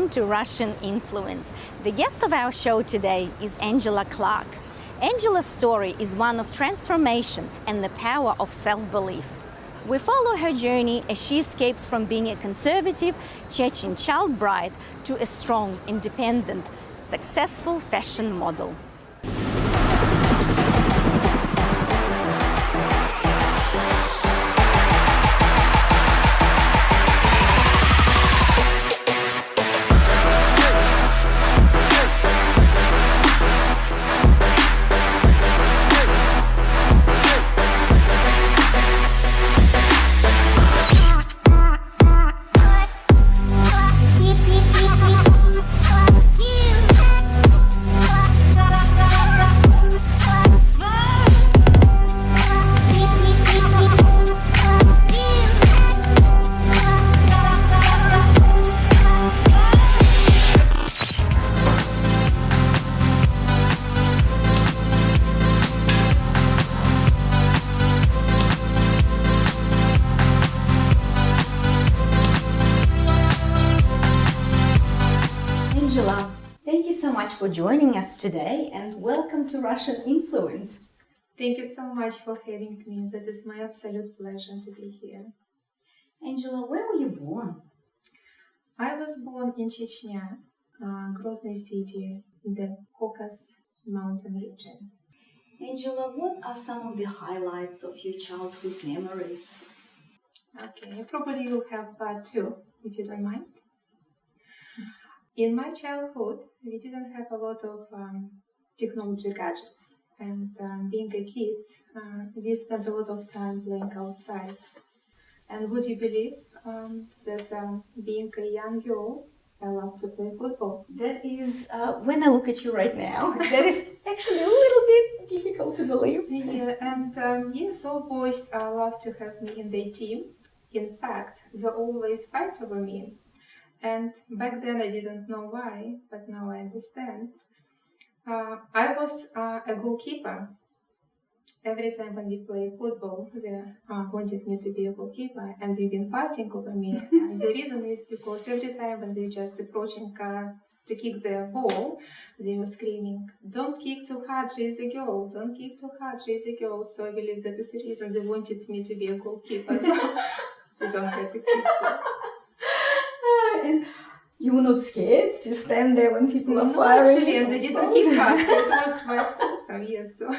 welcome to Russian Influence. The guest of our show today is Angela Clark. Angela's story is one of transformation and the power of self-belief. We follow her journey as she escapes from being a conservative Chechen child bride to a strong, independent, successful fashion model. Angela, thank you so much for joining us today and welcome to Russian Influence. Thank you so much for having me. That is my absolute pleasure to be here. Angela, where were you born? I was born in Chechnya, Grozny city, in the Caucasus mountain region. Angela, what are some of the highlights of your childhood memories? Okay, probably you have two, if you don't mind. In my childhood, we didn't have a lot of technology gadgets. And being a kid, we spent a lot of time playing outside. And would you believe that being a young girl, I love to play football? That is, when I look at you right now, that is actually a little bit difficult to believe. Yeah, and yes, all boys love to have me in their team. In fact, they always fight over me. And back then I didn't know why, but now I understand. I was a goalkeeper. Every time when we play football, they wanted me to be a goalkeeper, and they've been fighting over me. And the reason is because every time when they're just approaching to kick the ball, they were screaming, "Don't kick too hard, she's a girl. Don't kick too hard, she's a girl." So I believe that is the reason they wanted me to be a goalkeeper. So don't get to kick. And you were not scared to stand there when people are No, firing? actually, and they didn't kick hard, so it was quite awesome, yes. So.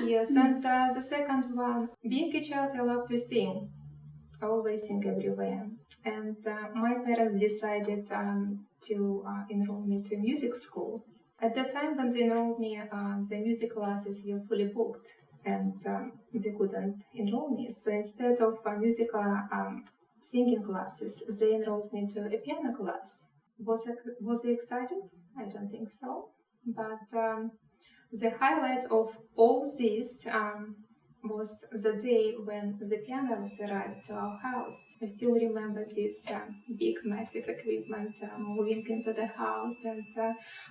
Yes, and the second one, being a child, I love to sing. I always sing everywhere. And my parents decided to enroll me to music school. At the time when they enrolled me, the music classes were fully booked, and they couldn't enroll me. So instead of singing classes, they enrolled me to a piano class. Was I excited? I don't think so. But the highlight of all this was the day when the pianos arrived to our house. I still remember this big, massive equipment moving into the house, and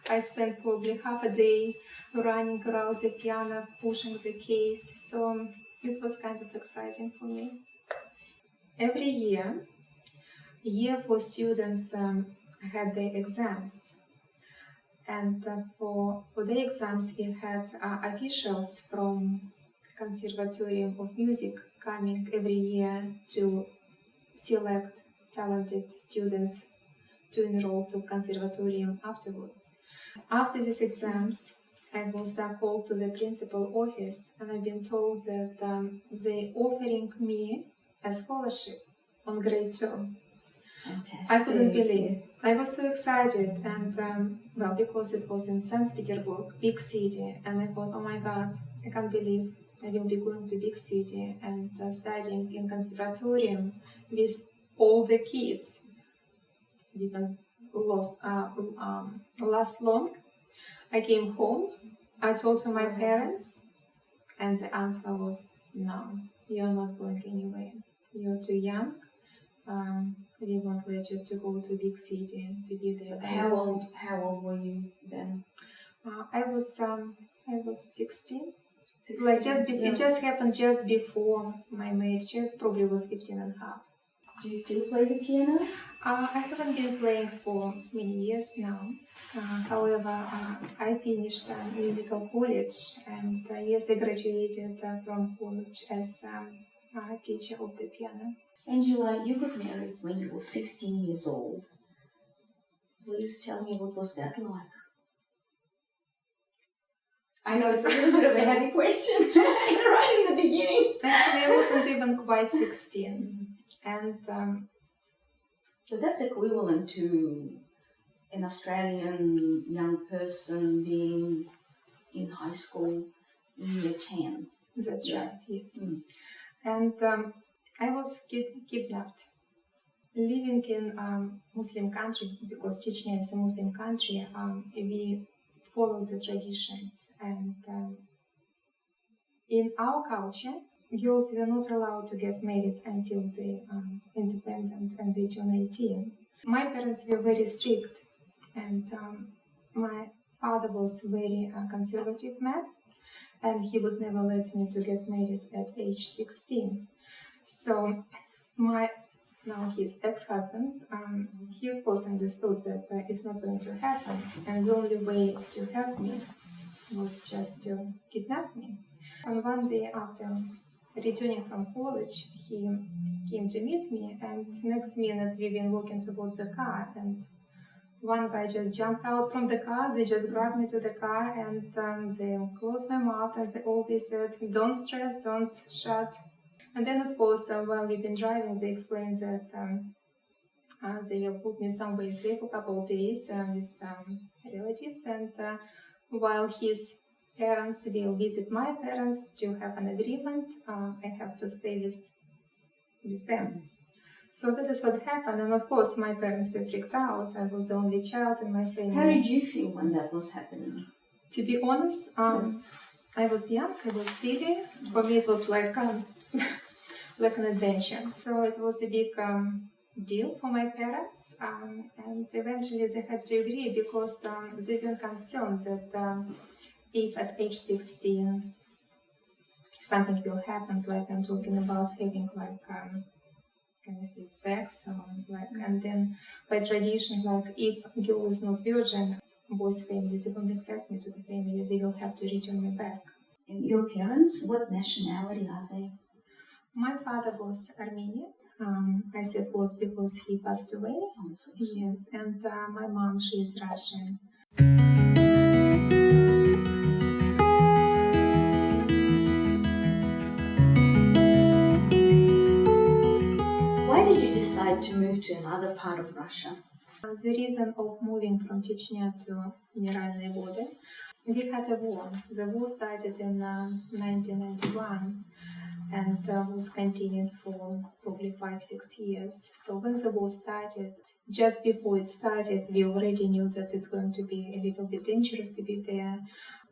I spent probably half a day running around the piano, pushing the case. So it was kind of exciting for me. Every year for students had their exams. And for the exams, we had officials from Conservatorium of Music coming every year to select talented students to enroll to Conservatorium afterwards. After these exams, I was called to the principal office, and I've been told that they're offering me a scholarship on grade 2. Fantastic. I couldn't believe. I was so excited, and well, because it was in St. Petersburg, big city, and I thought, oh my God, I can't believe I will be going to big city and studying in conservatorium with all the kids. Didn't last long. I came home. I told to my parents, and the answer was no. You're not going anywhere. You're too young. We won't let you to go to big city and to be there. So how old were you then? I was 16. Like it just happened just before my marriage. I probably was 15 and a half. Do you still play the piano? I haven't been playing for many years now. However, I finished musical college, and yes, I graduated from college as a teacher of the piano. Angela, you got married when you were 16 years old. Please tell me, what was that like? I know it's a little bit of a heavy question right in the beginning. Actually, I wasn't even quite 16. And so that's equivalent to an Australian young person being in high school in year 10. That's Yeah. right, yes. And I was kidnapped. Living in Muslim country, because Chechnya is a Muslim country, we follow the traditions. And in our culture, girls were not allowed to get married until they independent and they turn 18. My parents were very strict, and my father was very conservative man, and he would never let me to get married at age 16. So now his ex-husband, he of course understood that it's not going to happen, and the only way to have me was just to kidnap me. And one day after returning from college, he came to meet me, and next minute we were walking towards the car, and one guy just jumped out from the car. They just grabbed me to the car, and they closed my mouth, and they said, "Don't stress, don't shout." And then, of course, while we've been driving, they explained that they will put me somewhere safe for a couple of days with some relatives, and while his parents will visit my parents to have an agreement, I have to stay with them. So that is what happened, and of course my parents were freaked out. I was the only child in my family. How did you feel when that was happening? To be honest, I was young, I was silly. For me it was like like an adventure. So it was a big deal for my parents, and eventually they had to agree because they were concerned that if at age 16 something will happen, like I'm talking about having like can I say sex, and then by tradition, like if girl is not virgin, both families, they won't accept me to the family, they will have to return me back. And your parents, what nationality are they? My father was Armenian. I said was because he passed away. Oh, so Yes, and my mom, she is Russian. Why did you decide to move to another part of Russia? The reason of moving from Chechnya to Neuralny Vody, we had a war. The war started in 1991 and was continued for probably 5-6 years. So when the war started, just before it started, we already knew that it's going to be a little bit dangerous to be there.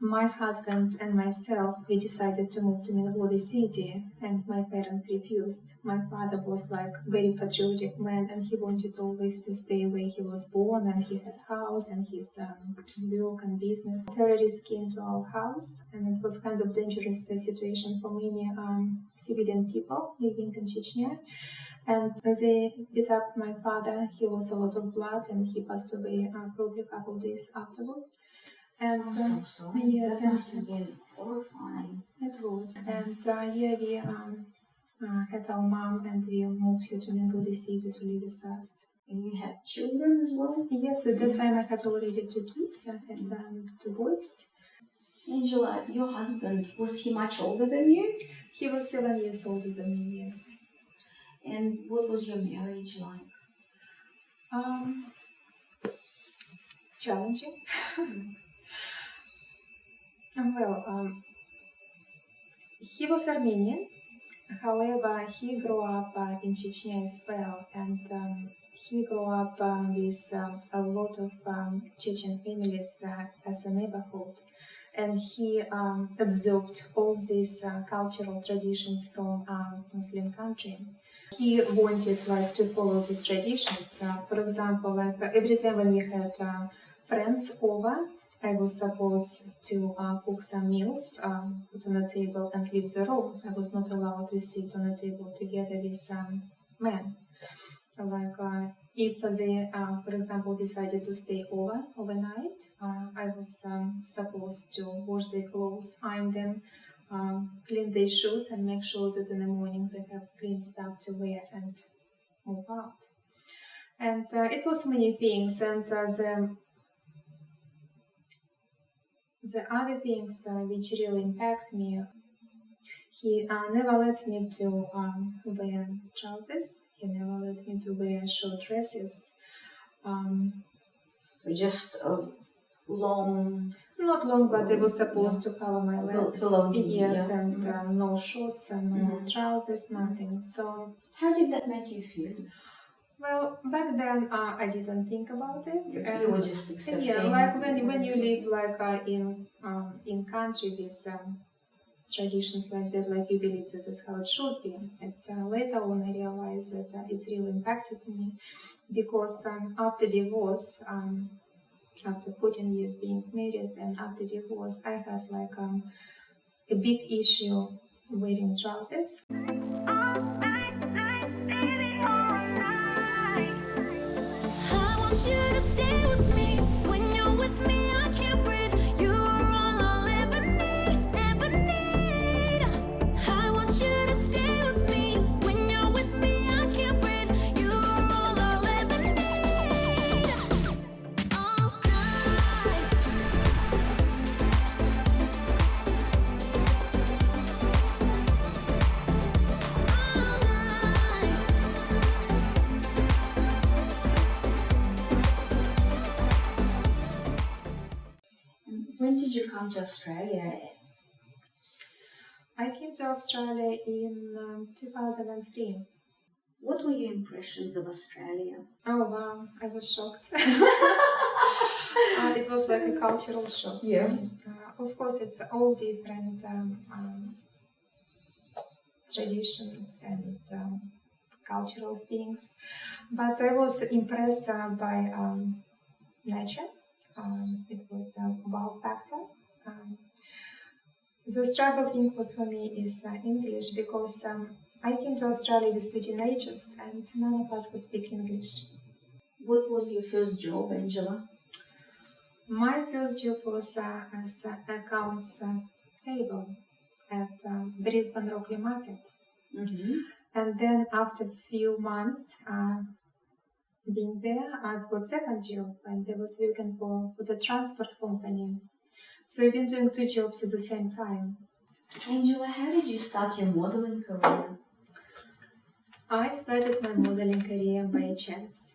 My husband and myself, we decided to move to Vody city, and my parents refused. My father was like very patriotic man, and he wanted always to stay where he was born, and he had house and his work and business. Terrorists came to our house, and it was kind of dangerous situation for many civilian people living in Chechnya. And they beat up my father. He lost a lot of blood, and he passed away probably a couple of days afterwards. And I'm so sorry. yes, That must have been horrifying. It was. And yeah, we had our mom, and we moved here to Vody city to live with us. And you had children as well? Yes, at that time I had already 2 kids. I had 2 boys. Angela, your husband, was he much older than you? He was 7 years older than me, yes. And what was your marriage like? Challenging. Well, he was Armenian. However, he grew up in Chechnya as well, and he grew up with a lot of Chechen families as a neighborhood, and he observed all these cultural traditions from Muslim country. He wanted like to follow these traditions. For example, like every time when we had friends over, I was supposed to cook some meals, put on the table and leave the room. I was not allowed to sit on a table together with some men. Like if they, for example, decided to stay overnight, I was supposed to wash their clothes, iron them, clean their shoes, and make sure that in the mornings they have clean stuff to wear and move out. And it was many things, and the other things which really impact me, he never let me to wear trousers. He never let me to wear short dresses. So just a long... Not long, but they were supposed to cover my legs. Below knee, yes, yeah. and no shorts and no trousers, nothing. So, how did that make you feel? well, back then I didn't think about it. You were just accepting. Yeah, like when you live like in country with traditions like that, like you believe that is how it should be. And later on I realized that it's really impacted me because after divorce, after 14 years being married and after divorce, I had like a big issue wearing trousers. I want you to stay with me. When you're with me, I can't breathe. You are all I'll ever need, ever need. I want you to stay with me. When you're with me, I can't breathe. You are all I'll ever need. All night. All night. When did you come to Australia? I came to Australia in 2003. What were your impressions of Australia? Oh wow, I was shocked. It was like a cultural shock. Yeah. Of course, it's all different traditions and cultural things, but I was impressed by nature. It was a wow factor. The struggle thing was for me is English because I came to Australia with 2 teenagers and none of us could speak English. What was your first job, Angela? My first job was as accounts payable at Brisbane Rockley Market. Mm-hmm. And then after a few months being there, I got second job and I was working for the transport company. So I've been doing 2 jobs at the same time. Angela, how did you start your modeling career? I started my modeling career by chance.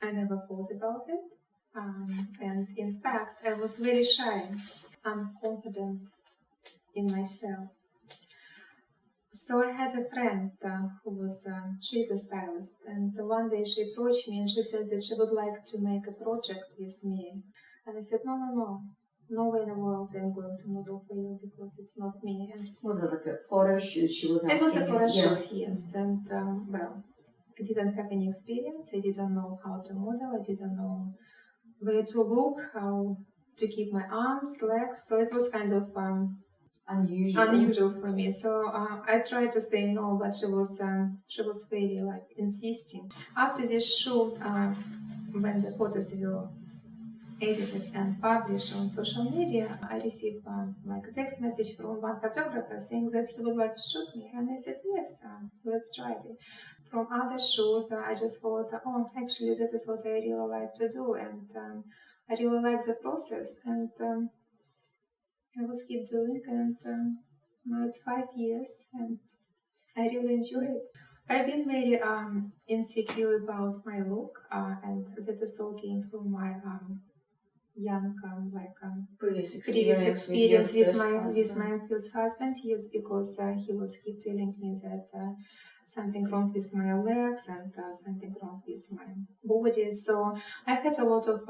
I never thought about it. And in fact, I was very shy, unconfident in myself. So I had a friend who was, she's a stylist, and one day she approached me and she said that she would like to make a project with me. And I said, no way in the world I'm going to model for you because it's not me. And Was it like a photo shoot? She was asking it was a photo you? shoot, yes. And well, I didn't have any experience. I didn't know how to model. I didn't know where to look, how to keep my arms, legs. So it was kind of unusual for me. So I tried to say no, but she was very like insisting. After this shoot, when the photos were edited and published on social media, I received like a text message from one photographer saying that he would like to shoot me, and I said yes, let's try it. From other shoots, I just thought, oh, actually that is what I really like to do, and I really like the process, and I was keep doing, and now it's 5 years, and I really enjoy it. I've been very insecure about my look, and that is all came from my young previous experience with my first husband. Yes, because he was keep telling me that something wrong with my legs and something wrong with my body. So I had a lot of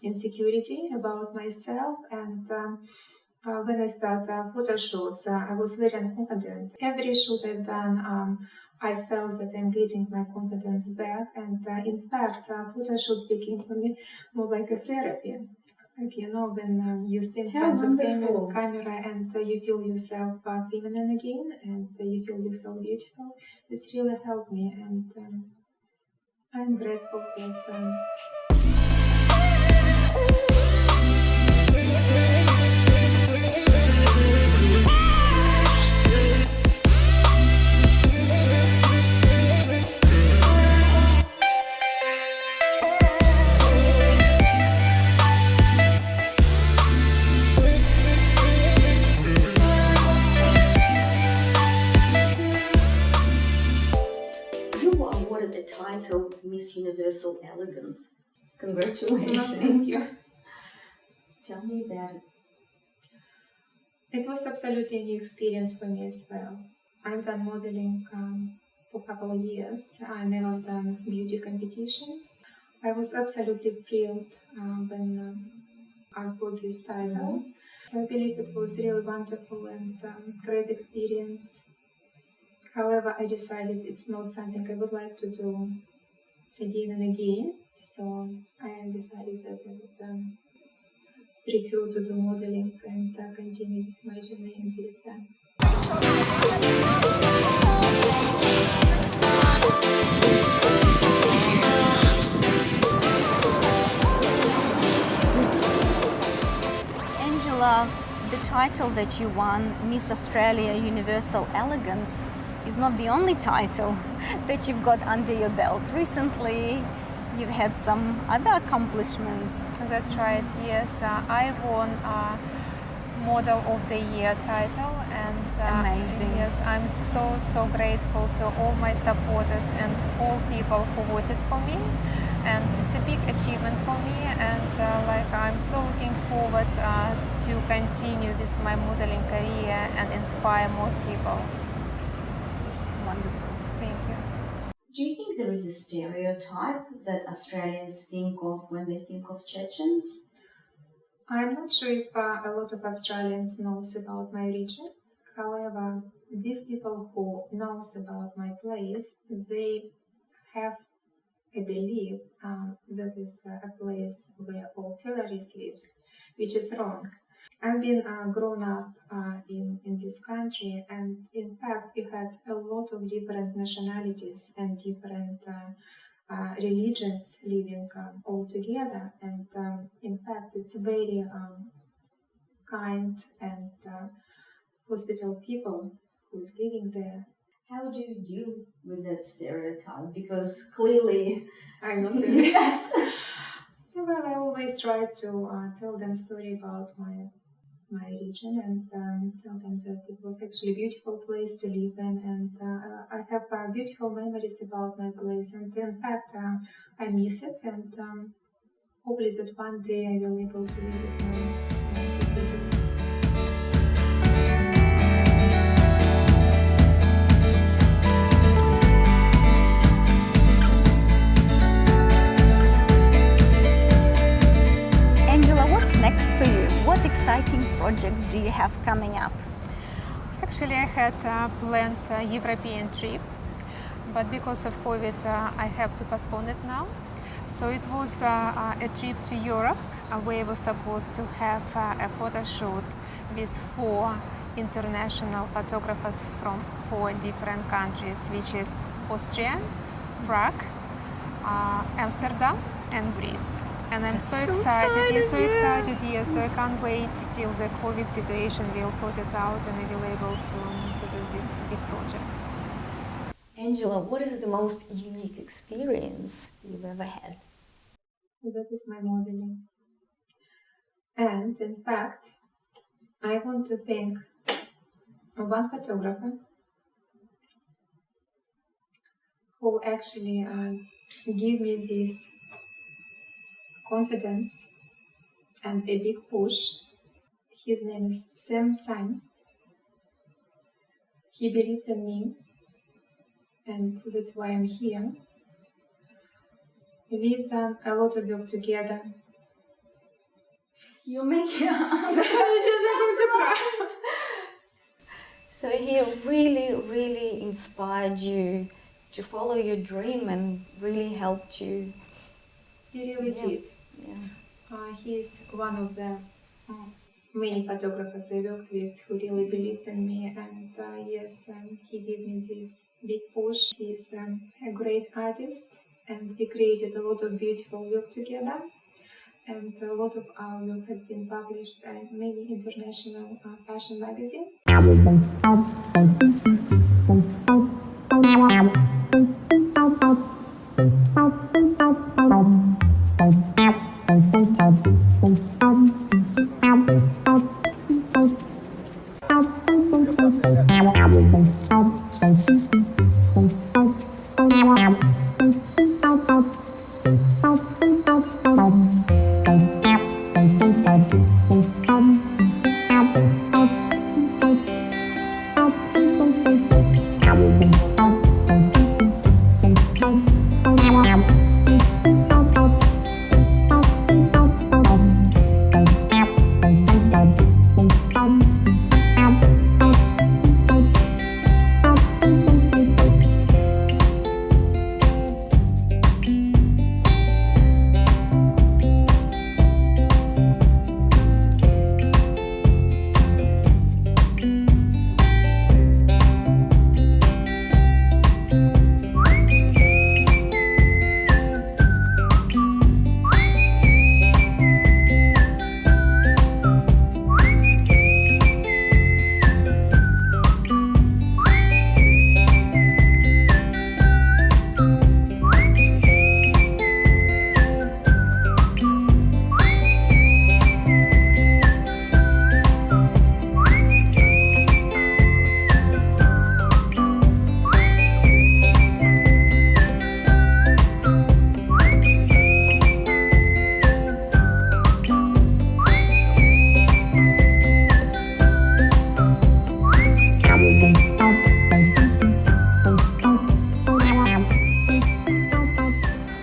insecurity about myself, and when I started photo shoots, I was very unconfident. Every shoot I've done, I felt that I'm getting my confidence back, and in fact, photo shoots became for me more like a therapy. Like, you know, when you stand in How front of wonderful. camera and you feel yourself feminine again, and you feel yourself beautiful, it's really helped me, and I'm grateful that You were awarded the title Miss Universal Elegance. Congratulations. thank you. Tell me about it. It was absolutely a new experience for me as well. I've done modeling for a couple of years. I never done beauty competitions. I was absolutely thrilled when I got this title. So I believe it was really wonderful and great experience. However, I decided it's not something I would like to do again and again. So I decided that I would prefer to do modeling and continue with my journey in this. Angela, the title that you won, Miss Australia Universal Elegance, is not the only title that you've got under your belt. Recently, you've had some other accomplishments. That's right, yes. I won Model of the Year title, and Amazing. yes, I'm so grateful to all my supporters and all people who voted for me. And it's a big achievement for me, and I'm so looking forward to continue with my modeling career and inspire more people. Wonderful. Thank you. Do you think there is a stereotype that Australians think of when they think of Chechens? I'm not sure if a lot of Australians knows about my region. However, these people who knows about my place, they have a belief that is a place where all terrorists lives, which is wrong. I've been grown up in this country, and in fact, we had a lot of different nationalities and different religions living all together. And in fact, it's very kind and hospitable people who's living there. How do you deal with that stereotype? Because clearly, I'm not yes. Well, I always try to tell them story about my region and tell them that it was actually a beautiful place to live in, and I have beautiful memories about my place, and in fact I miss it, and hopefully that one day I will be able to visit my city. Angela, what's next for you? What exciting projects do you have coming up? Actually, I had planned a European trip, but because of COVID, I have to postpone it now. So it was a trip to Europe where I was supposed to have a photo shoot with 4 international photographers from 4 different countries, which is Austria, Prague, Amsterdam, and Greece. And I'm so excited, yes, so I can't wait till the COVID situation will sort it out and I will be able to do this big project. Angela, what is the most unique experience you've ever had? That is my modeling. And in fact, I want to thank one photographer who actually gave me this confidence and a big push. His name is Sam Sang. He believed in me, and that's why I'm here. We've done a lot of work together. You make I'm going to cry. So he really inspired you to follow your dream and really helped you. He really did. Yeah. He's one of the many photographers I worked with who really believed in me, and yes, he gave me this big push. He's a great artist, and we created a lot of beautiful work together. And a lot of our work has been published in many international fashion magazines.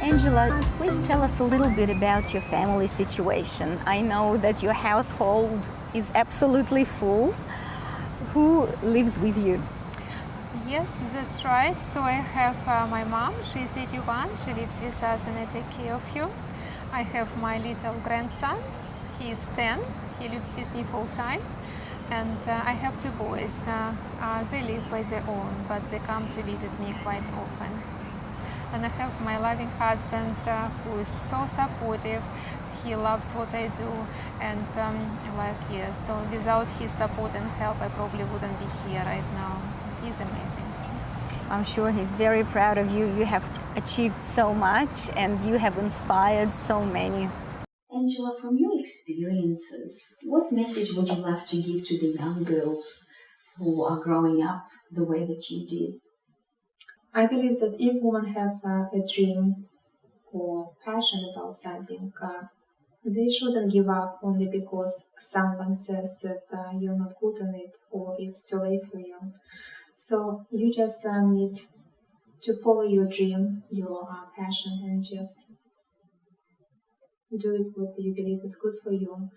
Angela, please tell us a little bit about your family situation. I know that your household is absolutely full. Who lives with you? Yes, that's right. So I have my mom, she's 81, she lives with us and I take care of her. I have my little grandson, he is 10, he lives with me full time. And I have two boys, they live by their own, but they come to visit me quite often. And I have my loving husband who is so supportive. He loves what I do, and so without his support and help, I probably wouldn't be here right now. He's amazing. I'm sure he's very proud of you. You have achieved so much and you have inspired so many. Angela, from your experiences, what message would you like to give to the young girls who are growing up the way that you did? I believe that if one have a dream or passion about something, they shouldn't give up only because someone says that you're not good on it or it's too late for you. So you just need to follow your dream, your passion, and just do it what you believe is good for you.